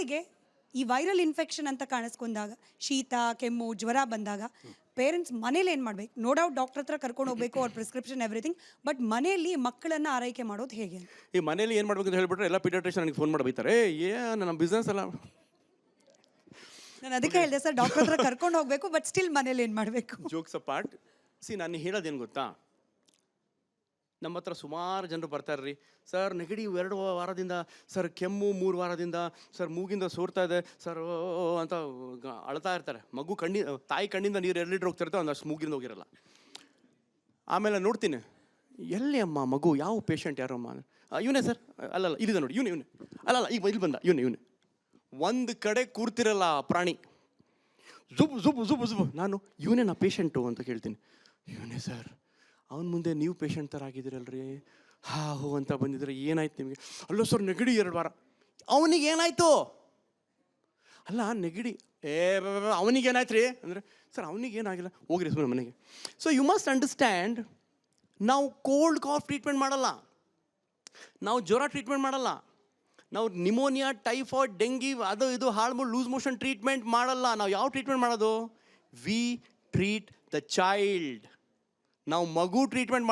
ಮಕ್ಕಳಿಗೆ ಈ viral infection ಅಂತ ಕಾಣಿಸ್ಕೊಂಡಾಗ, ಶೀತ ಕೆಮ್ಮು ಜ್ವರ ಬಂದಾಗ ಪೇರೆಂಟ್ಸ್ ಮನೇಲಿ ಏನು ಮಾಡಬೇಕು? ನೋ ಡೌಟ್ ಡಾಕ್ಟರ್ ಹತ್ರ ಕರ್ಕೊಂಡು ಹೋಗಬೇಕು, ಅವ್ರ ಪ್ರಿಸ್ಕ್ರಿಪ್ಷನ್ ಎವ್ರಿಥಿಂಗ್, ಬಟ್ ಮನೆಯಲ್ಲಿ ಮಕ್ಕಳನ್ನು ಆರೈಕೆ ಮಾಡೋದು ಹೇಗೆ? ಈ ಮನೇಲಿ ಏನು ಮಾಡ್ಬೇಕು ಅಂತ ಹೇಳ್ಬಿಟ್ರೆ ಎಲ್ಲ ಪೀಡಿಯಾಟ್ರಿಷಿಯನ್ ನನಗೆ ಫೋನ್ ಮಾಡಿ ಬೈತಾರೆ, ಏನು ನಮ್ಮ ಬಿಸ್ನೆಸ್ ಅಲ್ಲ. ನಾನು ಅದಕ್ಕೆ ಹೇಳಿದೆ ಸರ್, ಡಾಕ್ಟರ್ ಹತ್ರ ಕರ್ಕೊಂಡು ಹೋಗಬೇಕು, ಬಟ್ ಸ್ಟಿಲ್ ಮನೇಲಿ ಏನು ಮಾಡಬೇಕು? ಜೋಕ್ಸ್ ಅಪಾರ್ಟ್, ನಾನು ಹೇಳೋದೇನು ಗೊತ್ತಾ, ನಮ್ಮ ಹತ್ರ ಸುಮಾರು ಜನರು ಬರ್ತಾರೆ ರೀ, ಸರ್ ನೆಗಡಿ 2 ವಾರದಿಂದ, ಸರ್ ಕೆಮ್ಮು 3 ವಾರದಿಂದ, ಸರ್ ಮೂಗಿಂದ ಸೋರ್ತಾ ಇದೆ ಸರ್ ಅಂತ ಅಳ್ತಾ ಇರ್ತಾರೆ. ಮಗು ತಾಯಿ ಕಣ್ಣಿಂದ ನೀರು 2 ಲೀಟ್ರ್ ಹೋಗ್ತಿರ್ತಾರೆ, ಒಂದಷ್ಟು ಮೂಗಿಂದ ಹೋಗಿರಲ್ಲ. ಆಮೇಲೆ ನೋಡ್ತೀನಿ, ಎಲ್ಲಿ ಅಮ್ಮ ಮಗು, ಯಾವ ಪೇಷಂಟ್ ಯಾರು ಅಮ್ಮ? ಇವನೇ ಸರ್, ಅಲ್ಲಲ್ಲ ಇಲ್ಲಿದೆ ನೋಡಿ, ಇವನೇ ಅಲ್ಲಲ್ಲ ಈಗ ಇಲ್ಲಿ ಬಂದ, ಇವನೇ ಒಂದು ಕಡೆ ಕೂರ್ತಿರಲ್ಲ ಪ್ರಾಣಿ, ಜುಬ್ ಜುಬ್ ಜುಬ್ ಜುಬ್. ನಾನು ಇವನೇ ನಾ ಪೇಷಂಟು ಅಂತ ಕೇಳ್ತೀನಿ. ಇವನೇ ಸರ್, ಅವನ ಮುಂದೆ ನೀವು ಪೇಷಂಟ್ ಥರ ಆಗಿದ್ದೀರಲ್ರಿ, ಹೋ ಅಂತ ಬಂದಿದ್ರೆ ಏನಾಯ್ತು ನಿಮಗೆ? ಅಲ್ಲೋ ಸರ್ ನೆಗಡಿ 2 ವಾರ. ಅವನಿಗೆ ಏನಾಯ್ತು? ಅಲ್ಲ ನೆಗಡಿ ಅವನಿಗೆ ಏನಾಯ್ತು ರೀ ಅಂದರೆ, ಸರ್ ಅವನಿಗೆ ಏನಾಗಿಲ್ಲ, ಹೋಗ್ರಿ ಸುಮ್ಮನೆ ಮನೆಗೆ. ಸೊ ಯು ಮಸ್ಟ್ ಅಂಡರ್ಸ್ಟ್ಯಾಂಡ್, ನಾವು ಕೋಲ್ಡ್ ಕಾಫ್ ಟ್ರೀಟ್ಮೆಂಟ್ ಮಾಡಲ್ಲ, ನಾವು ಜ್ವರ ಟ್ರೀಟ್ಮೆಂಟ್ ಮಾಡಲ್ಲ, ನಾವು ನಿಮೋನಿಯಾ ಟೈಫಾಯ್ಡ್ ಡೆಂಗಿ ಅದು ಇದು ಹಾಳ್ಮೂಳು ಲೂಸ್ ಮೋಷನ್ ಟ್ರೀಟ್ಮೆಂಟ್ ಮಾಡಲ್ಲ. ನಾವು ಯಾವ ಟ್ರೀಟ್ಮೆಂಟ್ ಮಾಡೋದು? We treat the child. ನಾವು ಮಗು ಟ್ರೀಟ್ಮೆಂಟ್ ಮಾಡಲ್ಲ.